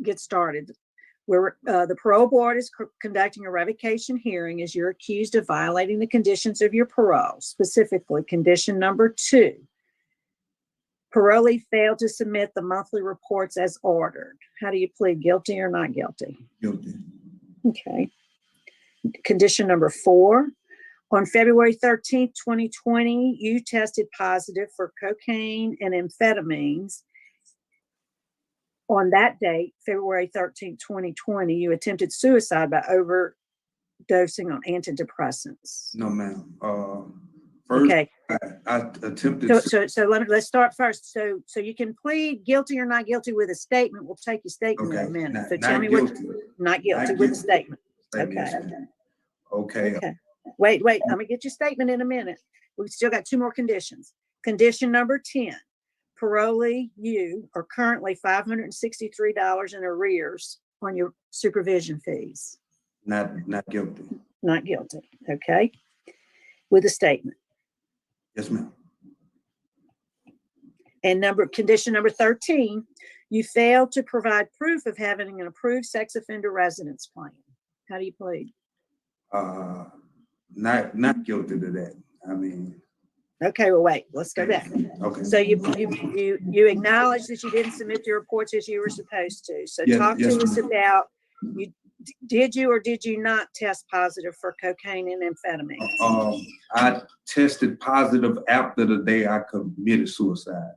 get started. Where the parole board is conducting a revocation hearing as you're accused of violating the conditions of your parole, specifically condition number 2. Parolee failed to submit the monthly reports as ordered. How do you plead, guilty or not guilty? Guilty. Okay. Condition number 4. On February 13th, 2020, you tested positive for cocaine and amphetamines. On that date, February 13th, 2020, you attempted suicide by overdosing on antidepressants. No, ma'am. First, Okay. I attempted. So let's start first. So you can plead guilty or not guilty with a statement. We'll take your statement in a minute. So tell me what. Not guilty with a statement. Okay. Okay. Okay. Wait. I'm gonna get your statement in a minute. We've still got 2 more conditions. Condition number 10. Parolee, you are currently $563 in arrears on your supervision fees. Not guilty. Not guilty. Okay. With a statement. Yes, ma'am. And condition number 13, you failed to provide proof of having an approved sex offender residence plan. How do you plead? Not guilty to that. I mean. Okay, well, wait, let's go back. Okay. So you acknowledge that you didn't submit your reports as you were supposed to. So talk to us about, did you or did you not test positive for cocaine and amphetamines? I tested positive after the day I committed suicide.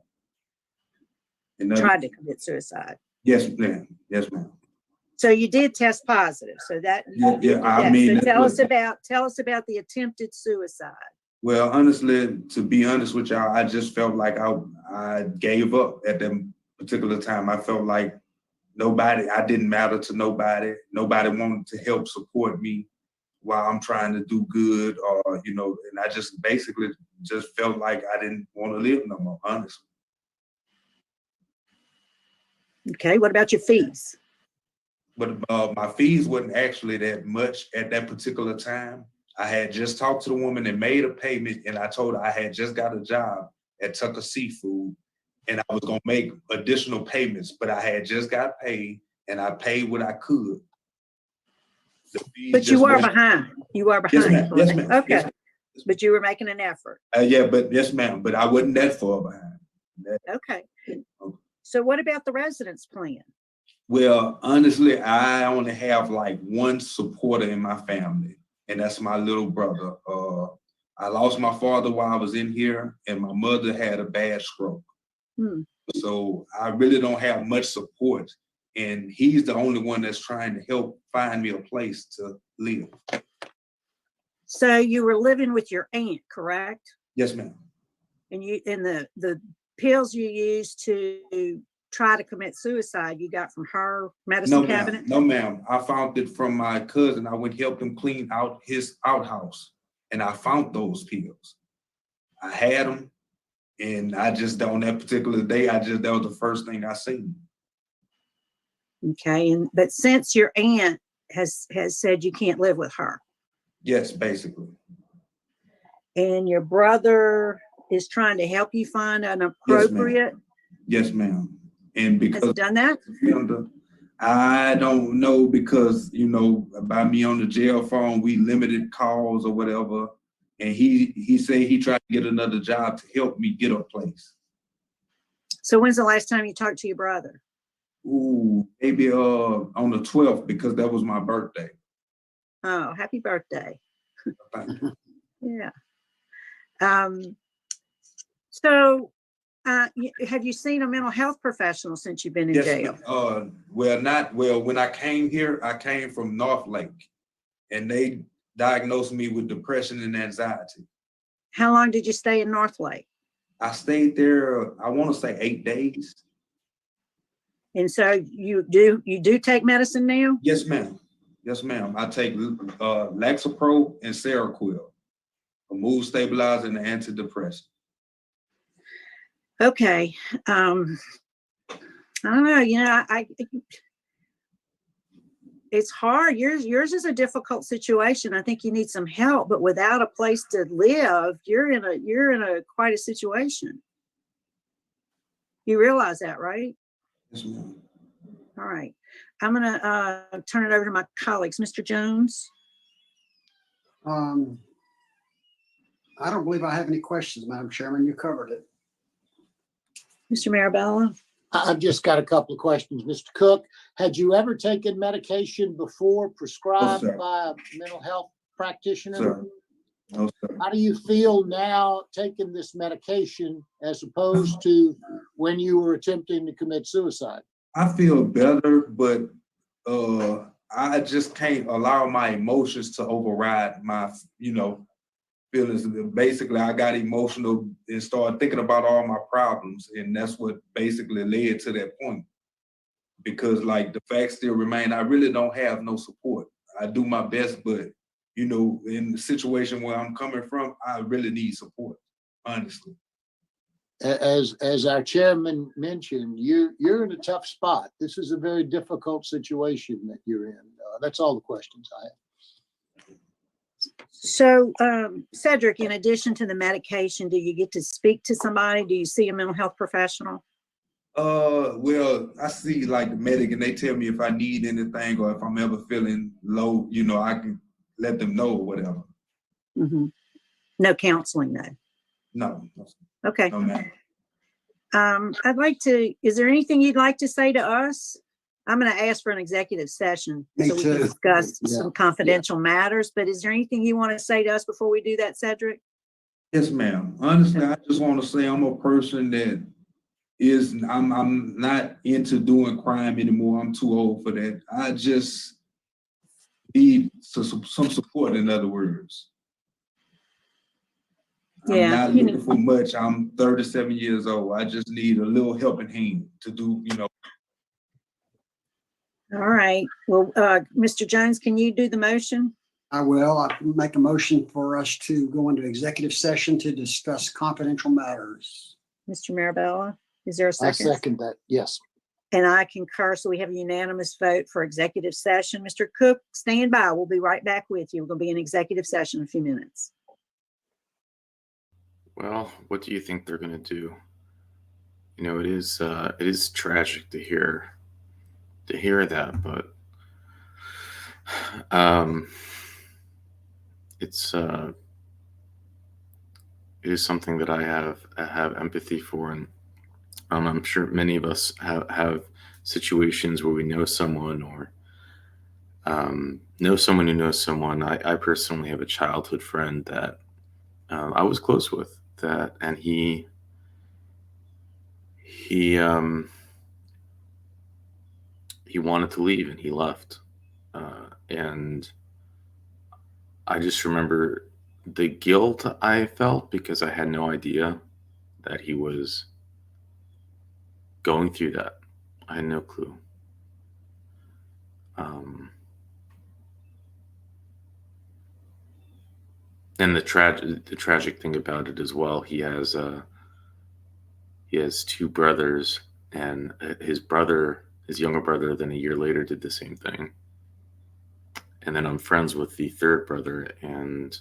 Tried to commit suicide. Yes, ma'am. Yes, ma'am. So you did test positive. So that. Yeah. I mean. So tell us about the attempted suicide. Well, honestly, to be honest with y'all, I just felt like I gave up at that particular time. I felt like I didn't matter to nobody. Nobody wanted to help support me while I'm trying to do good, or, and I just basically just felt like I didn't want to live no more, honestly. Okay, what about your fees? But my fees wasn't actually that much at that particular time. I had just talked to the woman and made a payment, and I told her I had just got a job at Tucker Seafood, and I was gonna make additional payments, but I had just got paid, and I paid what I could. But you were behind. You were behind. Yes, ma'am. Yes, ma'am. Okay. Yes, ma'am. But you were making an effort. But yes, ma'am. But I wasn't that far behind. Okay. So what about the residence plan? Well, honestly, I only have like one supporter in my family, and that's my little brother. I lost my father while I was in here, and my mother had a bad stroke. So I really don't have much support, and he's the only one that's trying to help find me a place to live. So you were living with your aunt, correct? Yes, ma'am. And the pills you used to try to commit suicide, you got from her medicine cabinet? No, ma'am. I found it from my cousin. I went help him clean out his outhouse, and I found those pills. I had them, and I just, on that particular day, that was the first thing I seen. Okay, but since your aunt has said you can't live with her. Yes, basically. And your brother is trying to help you find an appropriate. Yes, ma'am. And because has he done that? I don't know, because by me on the jail phone, we limited calls or whatever. And he said he tried to get another job to help me get a place. So when's the last time you talked to your brother? Ooh, maybe on the 12th, because that was my birthday. Oh, happy birthday. Thank you. Yeah. So have you seen a mental health professional since you've been in jail? When I came here, I came from North Lake, and they diagnosed me with depression and anxiety. How long did you stay in North Lake? I stayed there, I want to say 8 days. And so you do take medicine now? Yes, ma'am. Yes, ma'am. I take Lexapro and Seroquel, a mood stabilizer and an antidepressant. Okay. I don't know. It's hard. Yours is a difficult situation. I think you need some help, but without a place to live, you're in a quite a situation. You realize that, right? Yes, ma'am. All right. I'm going to turn it over to my colleagues. Mr. Jones? I don't believe I have any questions, Madam Chairman. You covered it. Mr. Marabella? I've just got a couple of questions. Mr. Cook, had you ever taken medication before prescribed sir. by a mental health practitioner? Sir. No, sir. How do you feel now taking this medication as opposed to when you were attempting to commit suicide? I feel better, but I just can't allow my emotions to override my, feelings. Basically, I got emotional and started thinking about all my problems, and that's what basically led to that point. Because like the fact still remain, I really don't have no support. I do my best, but in the situation where I'm coming from, I really need support, honestly. As our chairman mentioned, you're in a tough spot. This is a very difficult situation that you're in. That's all the questions I have. So, Cedric, in addition to the medication, do you get to speak to somebody? Do you see a mental health professional? Well, I see like the medic, and they tell me if I need anything or if I'm ever feeling low, I can let them know or whatever. Mm-hmm. No counseling, though. No. Okay. No, ma'am. Is there anything you'd like to say to us? I'm going to ask for an executive session Me so we can too. discuss Yeah. some confidential matters, but is there anything you want to say to us before we do that, Cedric? Yes, ma'am. Honestly, I just want to say I'm a person that I'm not into doing crime anymore. I'm too old for that. I just need some support, in other words. Yeah, I'm not looking for much. I'm 37 years old. I just need a little helping hand to do, All right. Well, Mr. Jones, can you do the motion? I will. I make a motion for us to go into executive session to discuss confidential matters. Mr. Marabella, is there a I second? second that. Yes. And I concur. So we have a unanimous vote for executive session. Mr. Cook, stand by. We'll be right back with you. We're going to be in executive session in a few minutes. Well, what do you think they're going to do? It is tragic to hear that, but it is something that I have empathy for, and I'm sure many of us have situations where we know someone or know someone who knows someone. I personally have a childhood friend that I was close with, and he wanted to leave and he left, and I just remember the guilt I felt because I had no idea that he was going through that. I had no clue. And the tragic thing about it as well, he has two brothers, and his younger brother, then a year later did the same thing. And then I'm friends with the third brother, and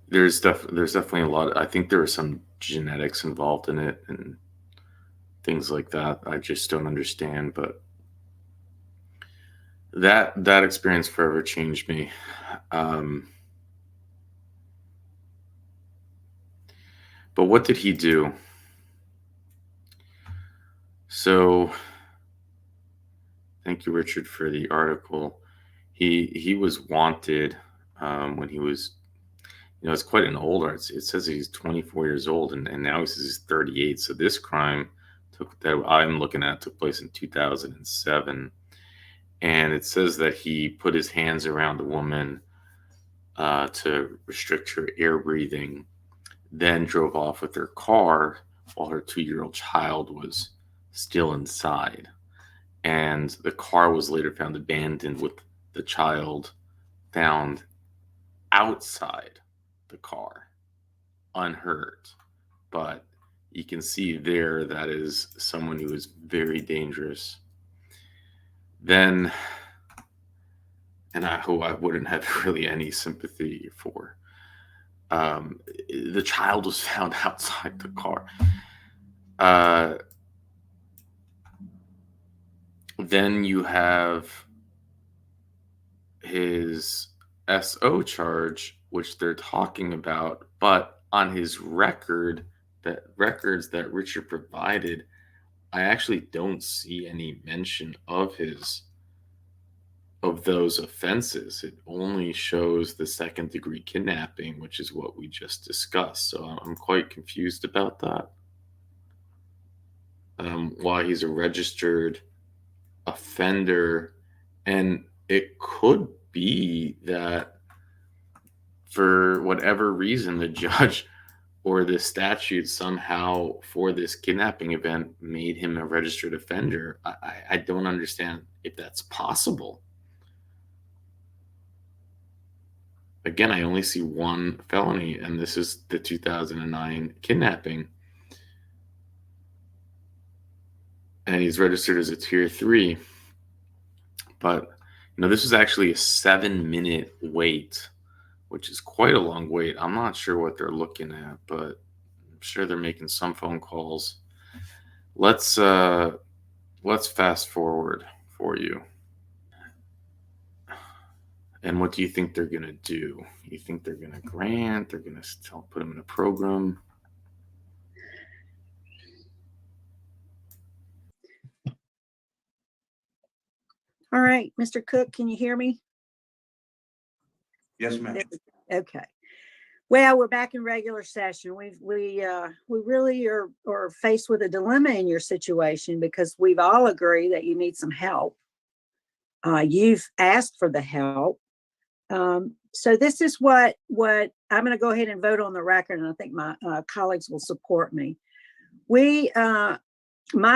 there's definitely a lot. I think there are some genetics involved in it and things like that. I just don't understand, but that experience forever changed me. But what did he do? So, thank you, Richard, for the article. He was wanted when he was, it's quite an old art. It says he's 24 years old, and now he says he's 38. So this crime that I'm looking at took place in 2007, and it says that he put his hands around a woman to restrict her air breathing, then drove off with her car while her 2-year-old child was still inside. And the car was later found abandoned with the child found outside the car, unhurt. But you can see there that is someone who is very dangerous. Then, and who I wouldn't have really any sympathy for, the child was found outside the car. Then you have his SO charge, which they're talking about, but on his records that Richard provided, I actually don't see any mention of those offenses. It only shows the second-degree kidnapping, which is what we just discussed. So I'm quite confused about that. Why he's a registered offender, and it could be that for whatever reason the judge or the statute somehow for this kidnapping event made him a registered offender. I don't understand if that's possible. Again, I only see one felony, and this is the 2009 kidnapping. And he's registered as a tier 3. But, this is actually a 7-minute wait, which is quite a long wait. I'm not sure what they're looking at, but I'm sure they're making some phone calls. Let's fast forward for you. And what do you think they're going to do? You think they're going to grant? They're going to put him in a program? All right, Mr. Cook, can you hear me? Yes, ma'am. Okay. Well, we're back in regular session. We really are faced with a dilemma in your situation because we've all agreed that you need some help. You've asked for the help. So this is what I'm going to go ahead and vote on the record, and I think my colleagues will support me. My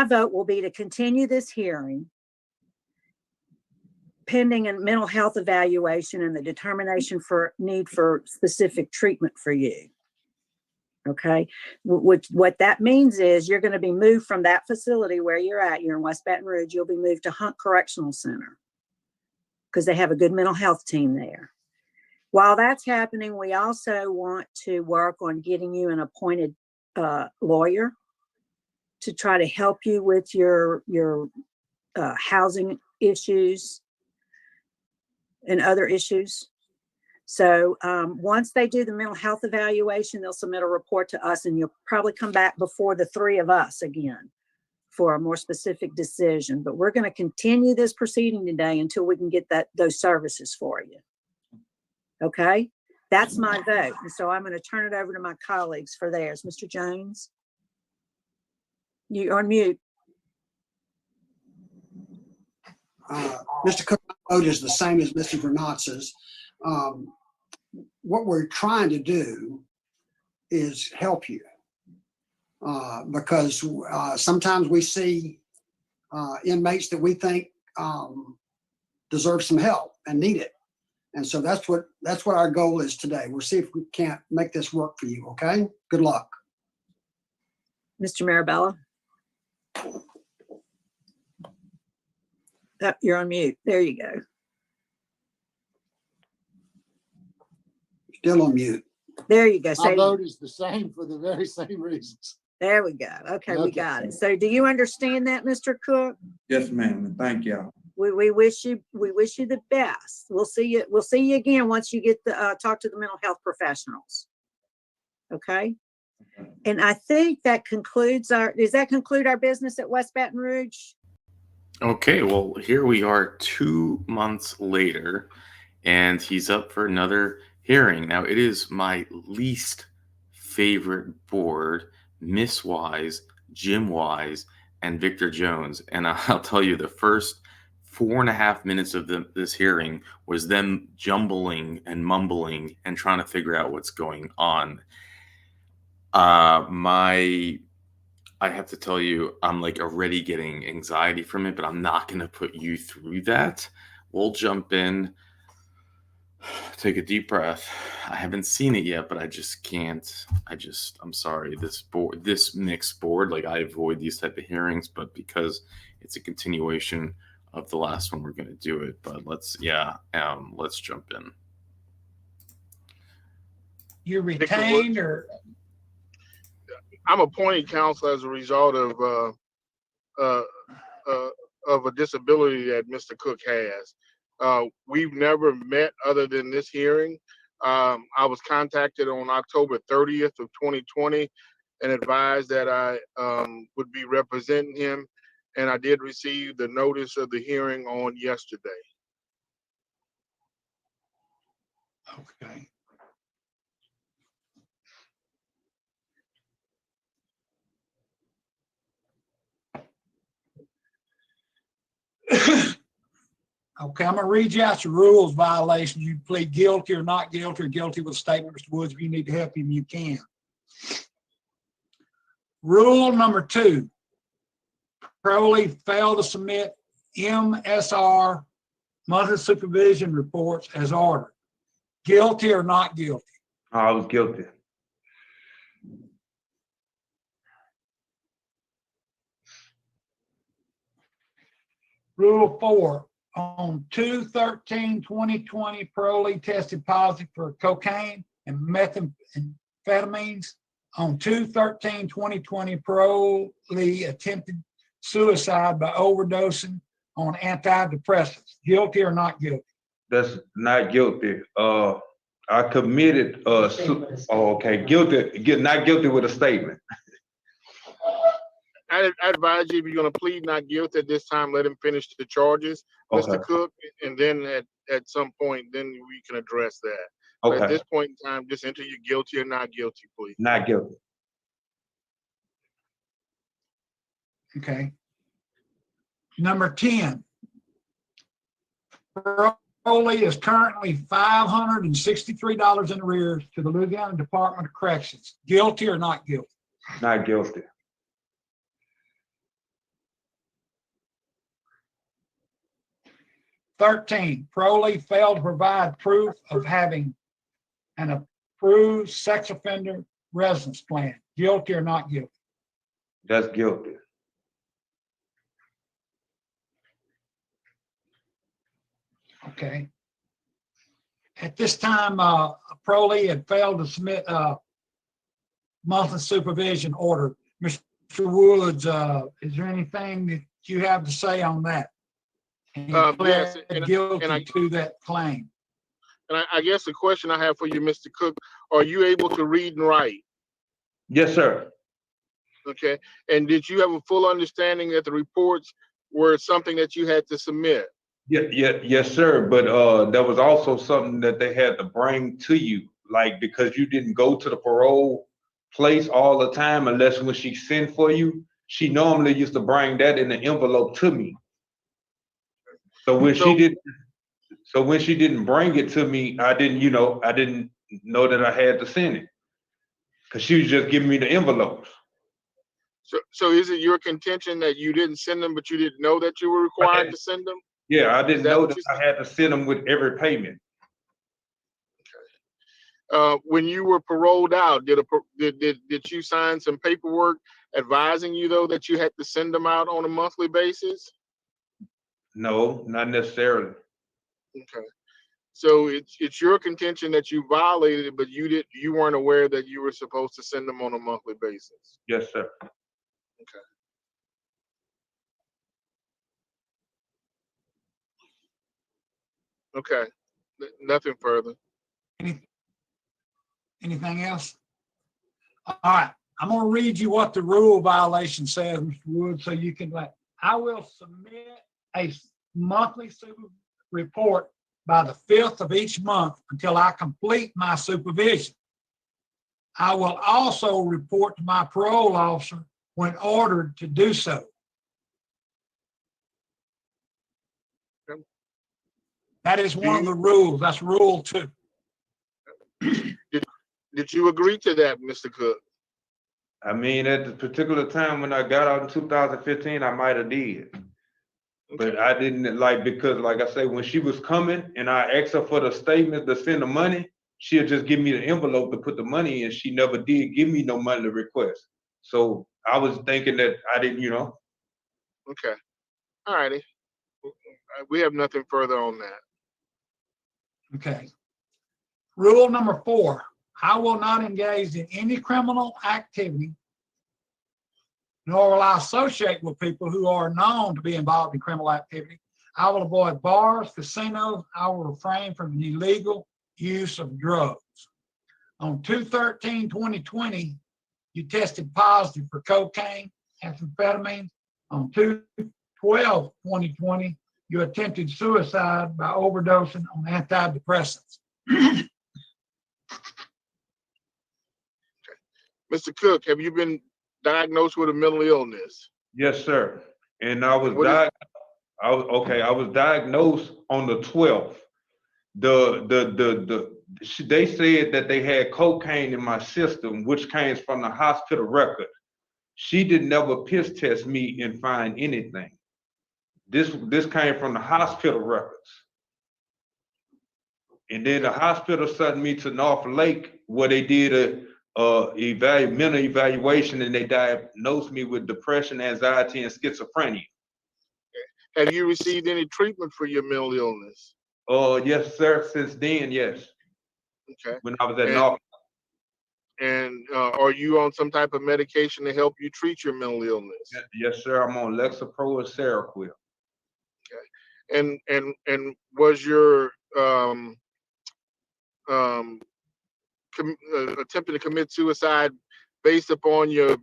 vote will be to continue this hearing pending a mental health evaluation and the determination for need for specific treatment for you. Okay. What that means is you're going to be moved from that facility where you're in West Baton Rouge. You'll be moved to Hunt Correctional Center because they have a good mental health team there. While that's happening, we also want to work on getting you an appointed lawyer to try to help you with your housing issues and other issues. So once they do the mental health evaluation, they'll submit a report to us, and you'll probably come back before the 3 of us again for a more specific decision. But we're going to continue this proceeding today until we can get those services for you. Okay, that's my vote. And so I'm going to turn it over to my colleagues for theirs. Mr. Jones, you're on mute. Mr. Cook, my vote is the same as Mr. Vernotz's. What we're trying to do is help you because sometimes we see inmates that we think deserve some help and need it. And so that's what our goal is today. We'll see if we can't make this work for you. Okay. Good luck. Mr. Marabella. Oh, you're on mute. There you go. Still on mute. There you go. My vote is the same for the very same reasons. There we go. Okay, we got it. So do you understand that, Mr. Cook? Yes, ma'am. And thank y'all. We wish you the best. We'll see you again once you get the talk to the mental health professionals. Okay. And I think that concludes does that conclude our business at West Baton Rouge? Okay, well, here we are 2 months later, and he's up for another hearing. Now, it is my least favorite board, Miss Wise, Jim Wise, and Victor Jones. And I'll tell you, the first 4.5 minutes of this hearing was them jumbling and mumbling and trying to figure out what's going on. I have to tell you, I'm like already getting anxiety from it, but I'm not going to put you through that. We'll jump in, take a deep breath. I haven't seen it yet, but I just can't. I'm sorry. This mixed board, like I avoid these type of hearings, but because it's a continuation of the last one, we're going to do it. But let's jump in. You're retained or? I'm appointed counsel as a result of a disability that Mr. Cook has. We've never met other than this hearing. I was contacted on October 30th of 2020 and advised that I would be representing him. And I did receive the notice of the hearing on yesterday. Okay. Okay, I'm gonna read you out your rules violation. You plead guilty or not guilty or guilty with a statement, Mr. Woods. If you need to help him, you can. Rule number 2, Parole failed to submit MSR monthly supervision reports as ordered. Guilty or not guilty? I was guilty. Rule 4, on 2/13/2020, Parole tested positive for cocaine and methamphetamines. On 2/13/2020, Parole attempted suicide by overdosing on antidepressants. Guilty or not guilty? That's not guilty. I committed, guilty, not guilty with a statement. I advise you, if you're going to plead not guilty at this time, let him finish the charges, Okay. Mr. Cook, and then at some point, then we can address that. But at Okay, this point in time, just enter you guilty or not guilty, please. not guilty. Okay. Number 10, Parole is currently $563 in arrears to the Louisiana Department of Corrections. Guilty or not guilty? Not guilty. Parole failed to provide proof of having an approved sex offender residence plan. Guilty or not guilty? That's guilty. Okay. At this time, Parole had failed to submit a monthly supervision order. Mr. Woods, is there anything that you have to say on that? And he Yes, pled guilty to that claim. And I guess the question I have for you, Mr. Cook, are you able to read and write? Yes, sir. Okay. And did you have a full understanding that the reports were something that you had to submit? Yes, sir. But there was also something that they had to bring to you, like, because you didn't go to the parole place all the time unless when she sent for you. She normally used to bring that in an envelope to me. So when she didn't bring it to me, I didn't know that I had to send it, because she was just giving me the envelopes. So is it your contention that you didn't send them, but you didn't know that you were required to send them? Yeah, I didn't that know what that you I had to send them with every payment. When you were paroled out, did you sign some paperwork advising you, though, that you had to send them out on a monthly basis? No, not necessarily. Okay. So it's your contention that you violated it, but you weren't aware that you were supposed to send them on a monthly basis. Yes, sir. Okay. Nothing further. Anything else? All right, I'm gonna read you what the rule violation says, Mr. Wood, so you can I will submit a monthly report by the 5th of each month until I complete my supervision. I will also report to my parole officer when ordered to do so. Okay. That is one of the rules. That's rule 2. Did you agree to that, Mr. Cook? I mean, at the particular time when I got out in 2015, I might have did. But I didn't, because like I say, when she was coming and I asked her for the statement to send the money, she'll just give me the envelope to put the money in. She never did give me no money request. So I was thinking that I didn't, Okay. All righty. We have nothing further on that. Okay. Rule number 4, I will not engage in any criminal activity nor will I associate with people who are known to be involved in criminal activity. I will avoid bars, casinos. I will refrain from the illegal use of drugs. On 2/13/2020, you tested positive for cocaine, amphetamine. On 2/12/2020, you attempted suicide by overdosing on antidepressants. Mr. Cook, have you been diagnosed with a mental illness? Yes, sir. And I was What is- I was diagnosed on the 12th. They said that they had cocaine in my system, which came from the hospital record. She did never piss test me and find anything. This came from the hospital records. And then the hospital sent me to North Lake where they did a mental evaluation, and they diagnosed me with depression, anxiety, and schizophrenia. Have you received any treatment for your mental illness? Yes, sir. Since then, yes. Okay. When I was at And- North. And are you on some type of medication to help you treat your mental illness? Yes, sir. I'm on Lexapro and Seroquel. And was your attempting to commit suicide based upon your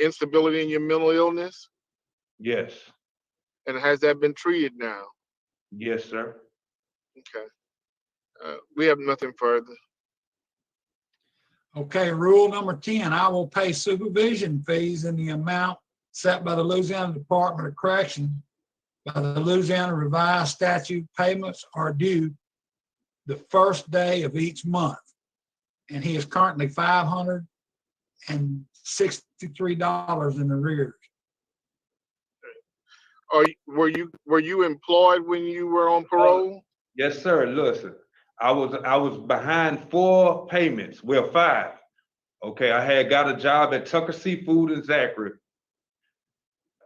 instability in your mental illness? Yes. And has that been treated now? Yes, sir. Okay. We have nothing further. Okay, rule number 10, I will pay supervision fees in the amount set by the Louisiana Department of Corrections. By the Louisiana Revised Statute, payments are due the first day of each month. And he is currently $563 in arrears. Were you employed when you were on parole? Yes, sir. Listen, I was behind 4 payments. Well, 5. Okay, I had got a job at Tucker Seafood in Zachary.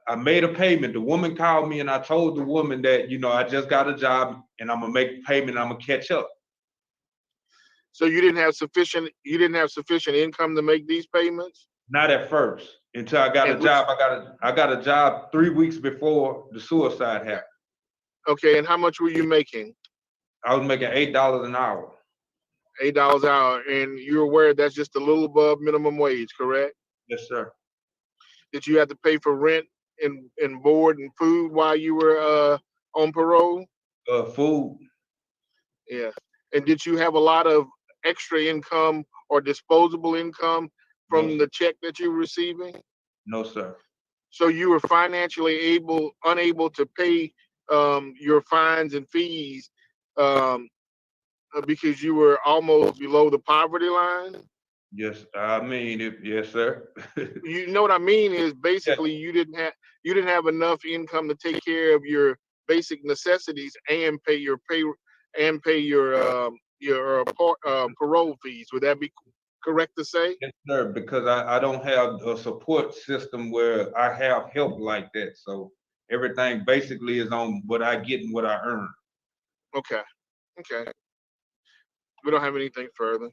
I made a payment. The woman called me and I told the woman that, I just got a job and I'm gonna make a payment. I'm gonna catch up. So you didn't have sufficient income to make these payments? Not at first, until I got a And job. I got a job 3 weeks before the suicide happened. Okay, and how much were you making? I was making $8 an hour. $8 an hour, and you're aware that's just a little above minimum wage, correct? Yes, sir. Did you have to pay for rent and board and food while you were on parole? Food. Yeah. And did you have a lot of extra income or disposable income from the check that you were receiving? No, sir. So you were financially unable to pay your fines and fees because you were almost below the poverty line? Yes, yes, sir. You know what I mean is basically you didn't have enough income to take care of your basic necessities and pay your parole fees. Would that be correct to say? Yes, sir, because I don't have a support system where I have help like that. So everything basically is on what I get and what I earn. Okay. We don't have anything further.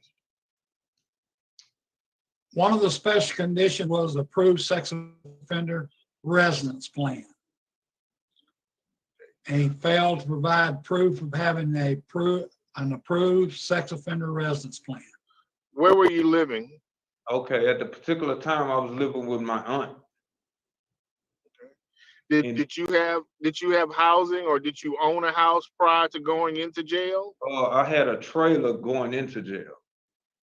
One of the special conditions was approved sex offender residence plan. And he failed to provide proof of having an approved sex offender residence plan. Where were you living? Okay, at the particular time I was living with my aunt. Did you have housing, or did you own a house prior to going into jail? I had a trailer going into jail.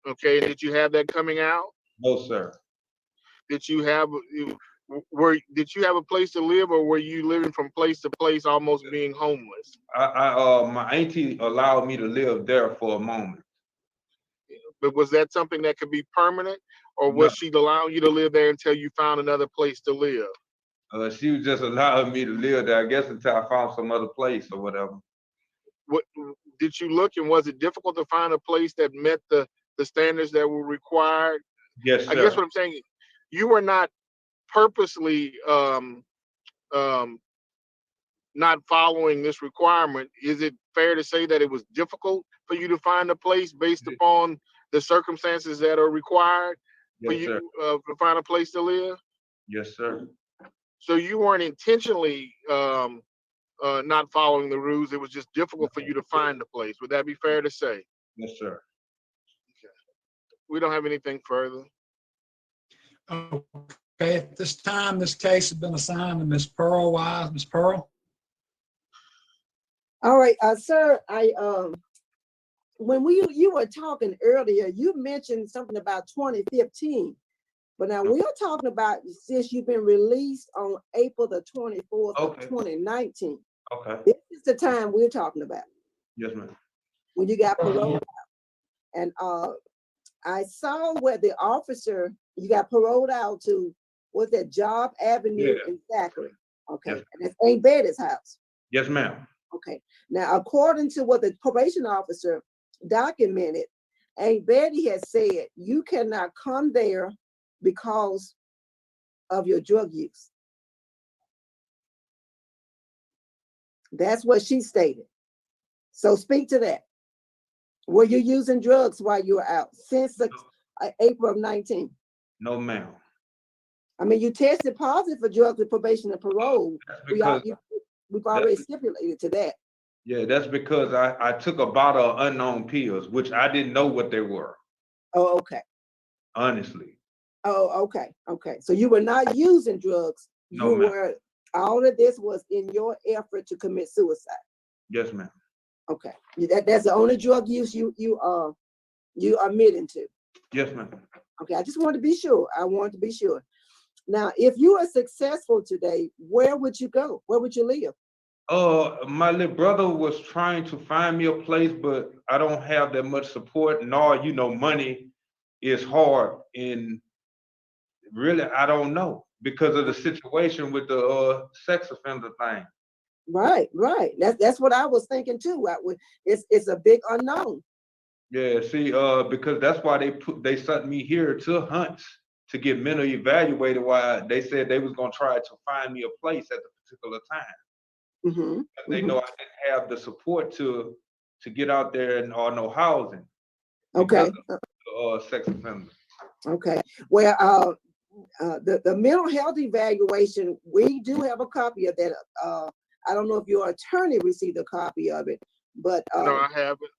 Okay, did you have that coming out? No, sir. Did you have a place to live, or were you living from place to place, almost being homeless? My auntie allowed me to live there for a moment. But was that something that could be permanent, or was she allowing you to live there until you found another place to live? She was just allowing me to live there, I guess, until I found some other place or whatever. What did you look, and was it difficult to find a place that met the standards that were required? Yes, sir. I guess what I'm saying, you were not purposely not following this requirement. Is it fair to say that it was difficult for you to find a place based upon the circumstances that are required for Yes, you sir. to find a place to live? Yes, sir. So you weren't intentionally not following the rules. It was just difficult for you to find the place. Would that be fair to say? Yes, sir. We don't have anything further. Okay, at this time, this case has been assigned to Ms. Pearl Wise. Ms. Pearl? All right, sir, when you were talking earlier, you mentioned something about 2015. But now we're talking about since you've been released on April the 24th of Okay. 2019. Okay. This is the time we're talking about, Yes, ma'am. when you got paroled out. And I saw where the officer, you got paroled out to, what's that, Job Avenue Yeah. in Zachary. Okay, Yes. and it's Aunt Betty's house. Yes, ma'am. Okay, now according to what the probation officer documented, Aunt Betty has said you cannot come there because of your drug use. That's what she stated. So speak to that. Were you using drugs while you were out since April of 19? No, ma'am. I mean, you tested positive for drugs with probation and parole. That's We've already stipulated to that. Yeah, that's because I took a bottle of unknown pills, which I didn't know what they were, Oh, okay. honestly. Oh, okay. Okay. So you were not using drugs. No, You ma'am. were, all of this was in your effort to commit suicide. Yes, ma'am. Okay. That's the only drug use you admitting to. Yes, ma'am. Okay. I just want to be sure. I want to be sure. Now, if you are successful today, where would you go? Where would you live? My little brother was trying to find me a place, but I don't have that much support, nor, money is hard. And really, I don't know because of the situation with the sex offender thing. Right. That's what I was thinking too. It's a big unknown. Yeah, see, because that's why they sent me here to Hunts to get mentally evaluated. Why they said they was gonna try to find me a place at the particular time. Mm-hmm. They know I didn't have the support to get out there and or no housing. Okay. Sex offender. Okay. Well, the mental health evaluation, we do have a copy of that. I don't know if your attorney received a copy of it, but No, I haven't.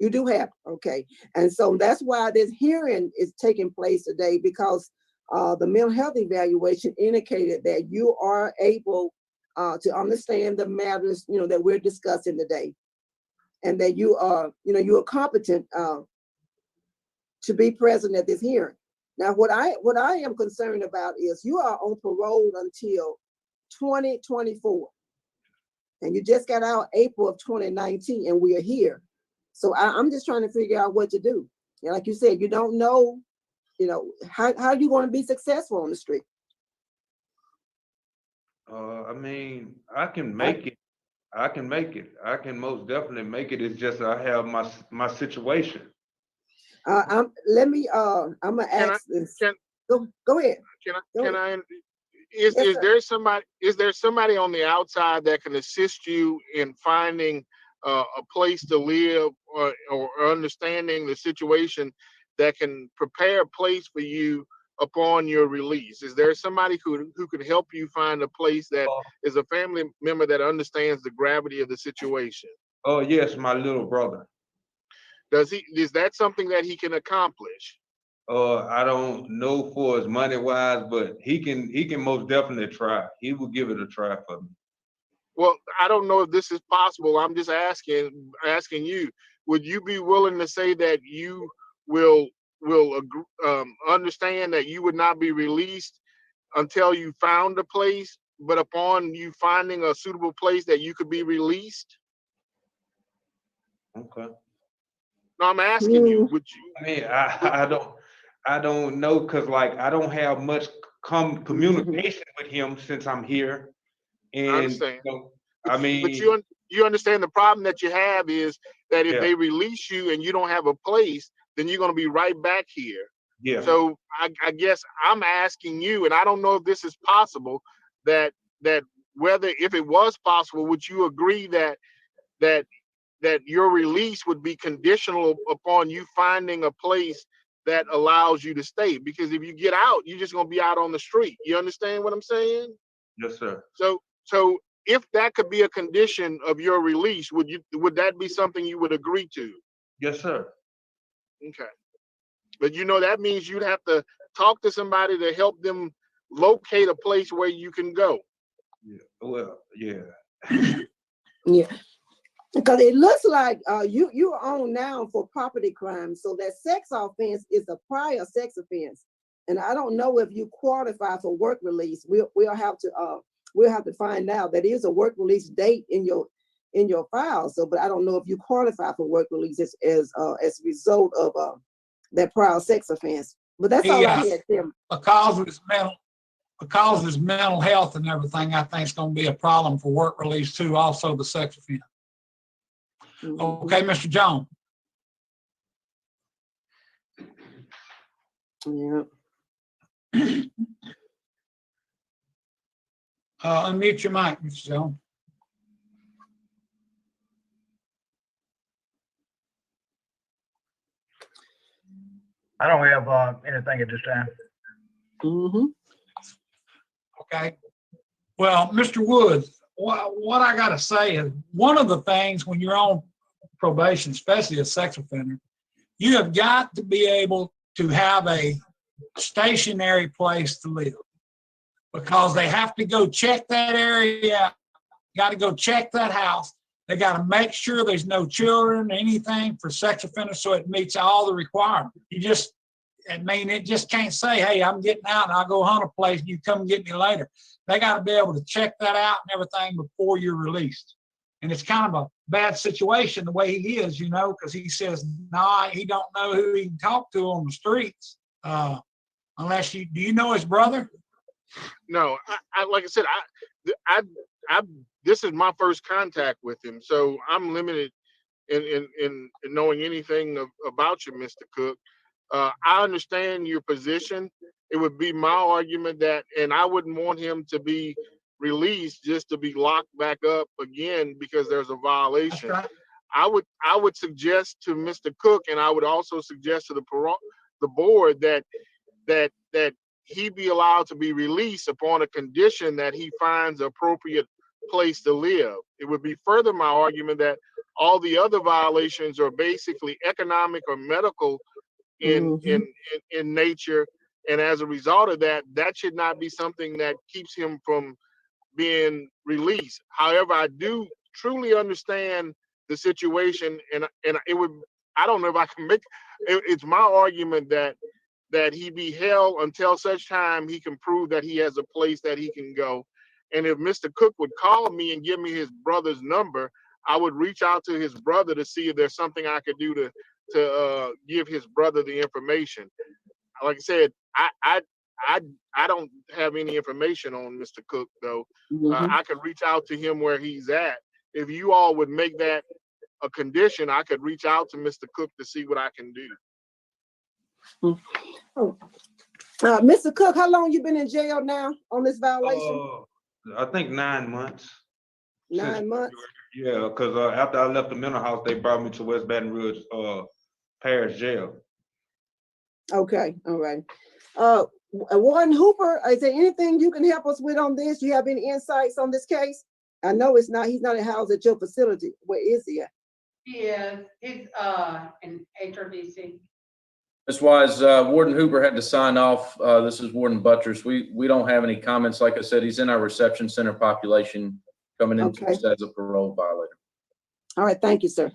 you do have. Okay. And so that's why this hearing is taking place today, because the mental health evaluation indicated that you are able to understand the matters, that we're discussing today, and that you are competent to be present at this hearing. Now, what I am concerned about is you are on parole until 2024, and you just got out April of 2019, and we are here. So I'm just trying to figure out what to do. And like you said, you don't know, how you going to be successful on the street. I mean, I can make it. I can make it. I can most definitely make it. It's just I have my situation. I'm gonna ask this. Go ahead. Is Yes, there somebody on the outside that can assist you in finding a place to live or understanding the situation that can prepare a place for you upon your release? Is there somebody who can help you find a place that is a family member that understands the gravity of the situation? Oh yes, my little brother. Is that something that he can accomplish? I don't know for his money wise, but he can most definitely try. He will give it a try for me. Well, I don't know if this is possible. I'm just asking you. Would you be willing to say that you will understand that you would not be released until you found a place, but upon you finding a suitable place that you could be released? Okay. No, I'm asking you. Would you? I mean, I don't know because I don't have much communication with him since I'm here. And I understand. but you understand the problem that you have is that if Yeah. they release you and you don't have a place, then you're going to be right back here. Yeah. So I guess I'm asking you, and I don't know if this is possible, that whether if it was possible, would you agree that your release would be conditional upon you finding a place that allows you to stay? Because if you get out, you're just going to be out on the street. You understand what I'm saying? Yes, sir. So if that could be a condition of your release, would that be something you would agree to? Yes, sir. Okay. But that means you'd have to talk to somebody to help them locate a place where you can go. Yeah. Well, yeah. Yeah, because it looks like you are on now for property crime. So that sex offense is a prior sex offense. And I don't know if you qualify for work release. We'll have to find out. That is a work release date in your file. So, but I don't know if you qualify for work release as a result of that prior sex offense. But that's all I had, Tim. Because of his mental health and everything, I think it's going to be a problem for work release too, also the sex offense. Okay, Mr. Jones. Yeah. Unmute your mic, Mr. Jones. I don't have anything at this time. Mm-hmm. Okay. Well, Mr. Woods, what I got to say is one of the things when you're on probation, especially a sex offender, you have got to be able to have a stationary place to live, because they have to go check that area out. Got to go check that house. They got to make sure there's no children, anything for sex offenders, so it meets all the requirements. It just can't say, hey, I'm getting out and I'll go hunt a place and you come get me later. They got to be able to check that out and everything before you're released. And it's kind of a bad situation the way he is, because he says, he don't know who he can talk to on the streets. Unless do you know his brother? No, I like I said, this is my first contact with him, so I'm limited in knowing anything about you, Mr. Cook. I understand your position. It would be my argument that, and I wouldn't want him to be released just to be locked back up again because there's a violation. Right. I would suggest to Mr. Cook, and I would also suggest to the board that he be allowed to be released upon a condition that he finds an appropriate place to live. It would be further my argument that all the other violations are basically economic or medical in nature, and as a result of that should not be something that keeps him from being released. However, I do truly understand the situation, and it would, I don't know if I can make it's my argument that he be held until such time he can prove that he has a place that he can go. And if Mr. Cook would call me and give me his brother's number, I would reach out to his brother to see if there's something I could do to give his brother the information. Like I said, I don't have any information on Mr. Cook, though. I could reach out to him where he's at. If you all would make that a condition, I could reach out to Mr. Cook to see what I can do. Mr. Cook, how long you been in jail now on this violation? I think 9 months. 9 months? Yeah, because after I left the mental house, they brought me to West Baton Rouge Parish Jail. Okay, all right. Warden Hooper, is there anything you can help us with on this? Do you have any insights on this case? I know he's not housed at your facility. Where is he at? He is. He's in HRDC. Ms. Wise, Warden Hooper had to sign off. This is Warden Buttress. We don't have any comments. Like I said, he's in our reception center population coming into us as a parole violator. All right, thank you, sir.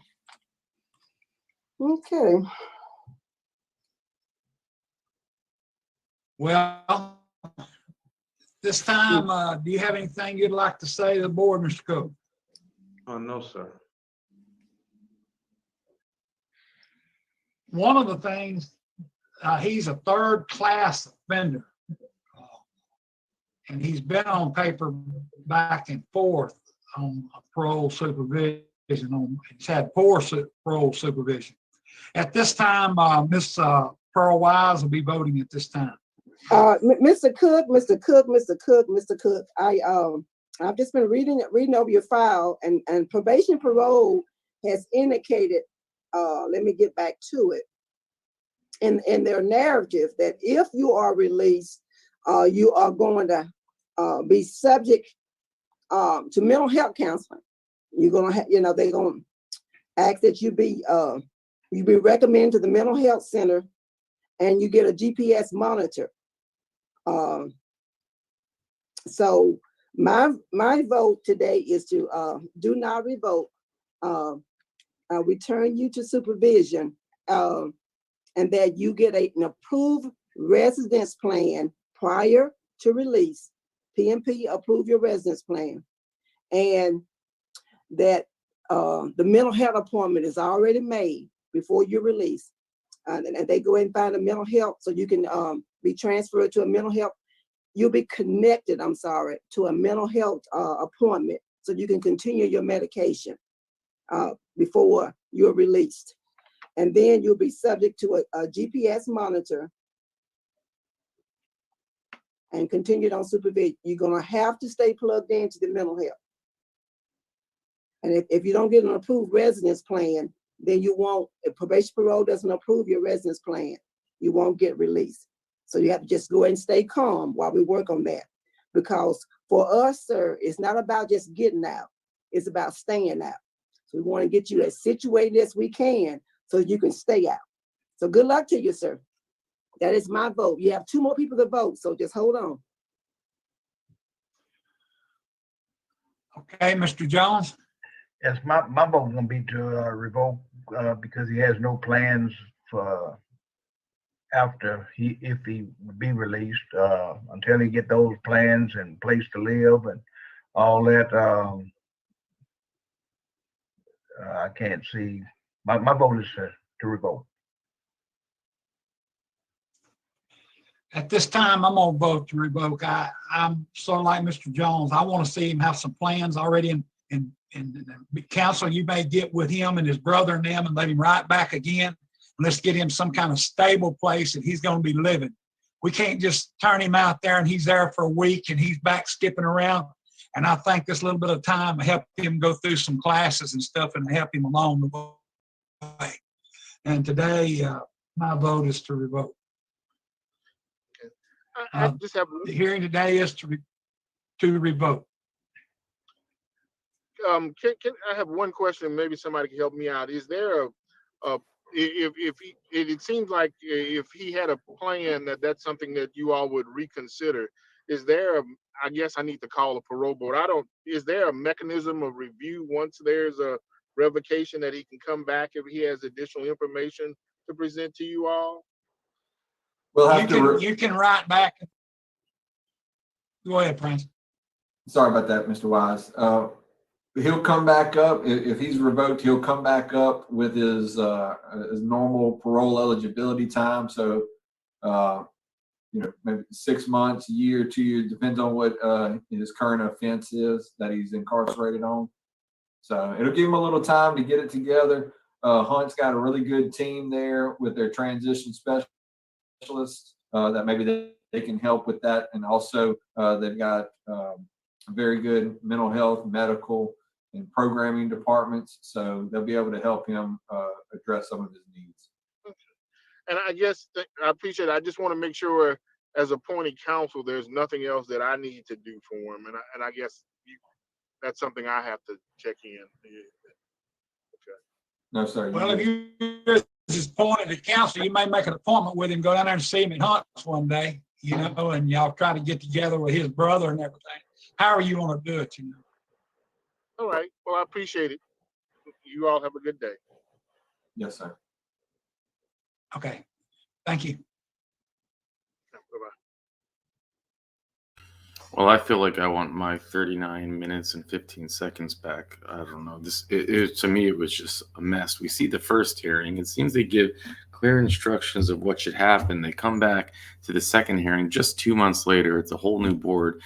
Okay. Well, this time, do you have anything you'd like to say to the board, Mr. Cook? Oh, no, sir. One of the things, he's a third-class offender, and he's been on paper back and forth on parole supervision. He's had poor parole supervision. At this time, Ms. Pearl Wise will be voting at this time. Mr. Cook, I've just been reading over your file, and probation parole has indicated, let me get back to it, in their narrative that if you are released, you are going to be subject to mental health counseling. You're gonna have, they're gonna ask that you be recommended to the mental health center, and you get a GPS monitor. So my vote today is to do not revoke, return you to supervision, and that you get an approved residence plan prior to release. PMP approve your residence plan, and that the mental health appointment is already made before you release, and they go ahead and find a mental health so you can be transferred to a mental health. You'll be connected, to a mental health appointment so you can continue your medication before you're released. And then you'll be subject to a GPS monitor and continued on supervision. You're gonna have to stay plugged into the mental health. And if you don't get an approved residence plan, then you won't, if probation parole doesn't approve your residence plan, you won't get released. So you have to just go ahead and stay calm while we work on that. Because for us, sir, it's not about just getting out, it's about staying out. So we want to get you as situated as we can so you can stay out. So good luck to you, sir. That is my vote. You have 2 more people to vote, so just hold on. Okay, Mr. Jones? Yes, my vote is gonna be to revoke because he has no plans for after if he would be released until he get those plans and place to live and all that. I can't see. My vote is to revoke. At this time, I'm gonna vote to revoke. I'm sort of like Mr. Jones. I want to see him have some plans already in council. You may get with him and his brother and them and let him right back again. And let's get him some kind of stable place that he's going to be living. We can't just turn him out there and he's there for a week and he's back skipping around. And I think this little bit of time will help him go through some classes and stuff and help him along the way. And today, my vote is to revoke. I just have The hearing today is to revoke. can I have one question? Maybe somebody can help me out. Is there it seems like if he had a plan that's something that you all would reconsider. Is there I guess I need to call a parole board. Is there a mechanism of review once there's a revocation that he can come back if he has additional information to present to you all? We'll have You can write back. Go ahead, Prince. Sorry about that, Mr. Wise. He'll come back up if he's revoked. He'll come back up with his normal parole eligibility time. So, maybe 6 months, a year, 2 years, depends on what his current offense is that he's incarcerated on. So it'll give him a little time to get it together. Hunt's got a really good team there with their transition specialists that maybe they can help with that. And also they've got very good mental health, medical, and programming departments. So they'll be able to help him address some of his needs. And I guess I appreciate it. I just want to make sure as appointed counsel, there's nothing else that I need to do for him. And I guess that's something I have to check in. Okay. No, sir. Well, if you just appointed to counsel, you may make an appointment with him, go down there and see him at Hunts one day, and y'all try to get together with his brother and everything. However you want to do it, All right. Well, I appreciate it. You all have a good day. Yes, sir. Okay. Thank you. Bye-bye. Well, I feel like I want my 39 minutes and 15 seconds back. I don't know. To me, it was just a mess. We see the first hearing. It seems they give clear instructions of what should happen. They come back to the second hearing just 2 months later. It's a whole new board.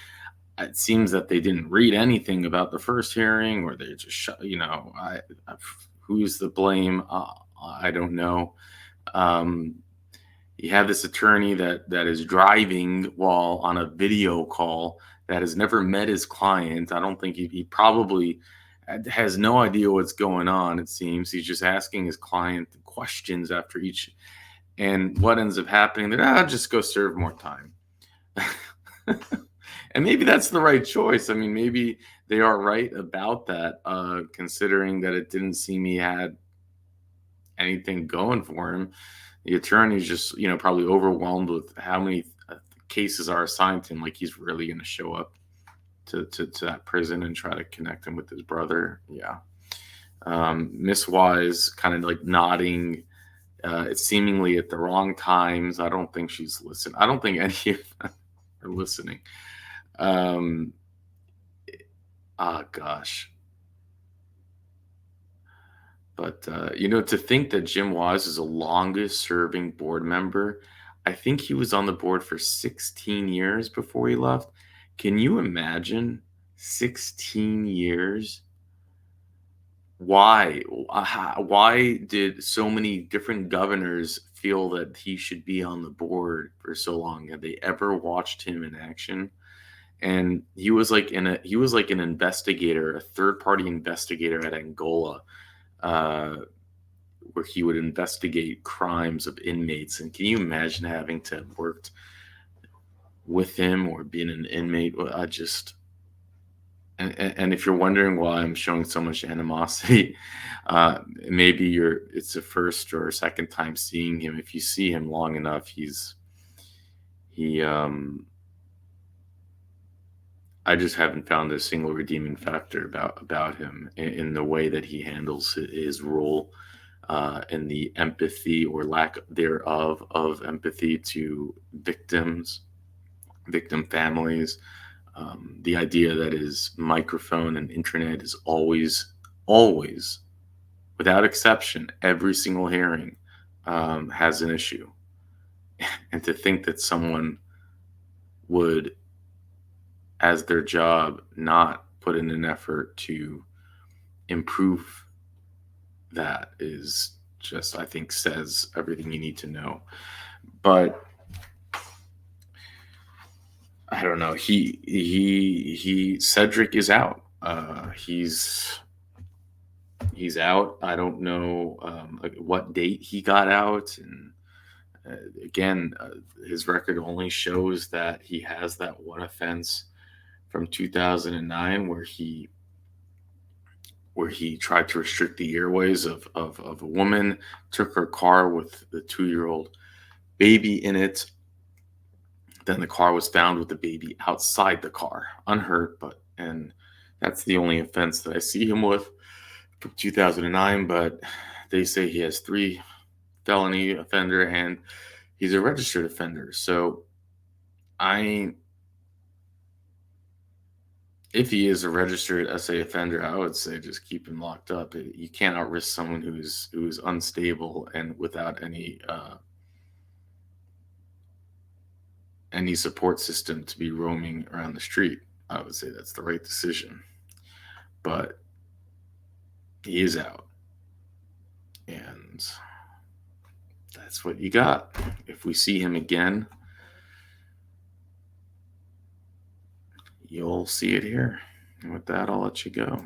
It seems that they didn't read anything about the first hearing, or they just who's the blame? I don't know. You have this attorney that is driving while on a video call that has never met his client. I don't think he probably has no idea what's going on. It seems he's just asking his client questions after each. And what ends up happening? That I'll just go serve more time. And maybe that's the right choice. I mean, maybe they are right about that, considering that it didn't seem he had anything going for him. The attorney's just, probably overwhelmed with how many cases are assigned to him. Like, he's really going to show up to that prison and try to connect him with his brother. Yeah. Miss Wise kind of like nodding, it's seemingly at the wrong times. I don't think she's listening. I don't think any of them are listening. Gosh. But, to think that Jim Wise is the longest serving board member, I think he was on the board for 16 years before he left. Can you imagine 16 years? Why? Why did so many different governors feel that he should be on the board for so long? Have they ever watched him in action? And he was like an investigator, a third-party investigator at Angola, where he would investigate crimes of inmates. And can you imagine having to have worked with him or being an inmate? Well, and if you're wondering why I'm showing so much animosity, maybe it's the first or second time seeing him. If you see him long enough, I just haven't found a single redeeming factor about him in the way that he handles his role, and the empathy or lack thereof of empathy to victim families. The idea that his microphone and internet is always, without exception, every single hearing has an issue. And to think that someone would, as their job, not put in an effort to improve that is just, I think, says everything you need to know. But I don't know. Cedric is out. He's out. I don't know what date he got out. And again, his record only shows that he has that one offense from 2009 where he tried to restrict the airways of a woman, took her car with the 2-year-old baby in it. Then the car was found with the baby outside the car, unhurt, and that's the only offense that I see him with from 2009. But they say he has 3 felony offender and he's a registered offender. So if he is a registered SA offender, I would say just keep him locked up. You cannot risk someone who's unstable and without any support system to be roaming around the street. I would say that's the right decision. But he is out. And that's what you got. If we see him again, you'll see it here. And with that, I'll let you go.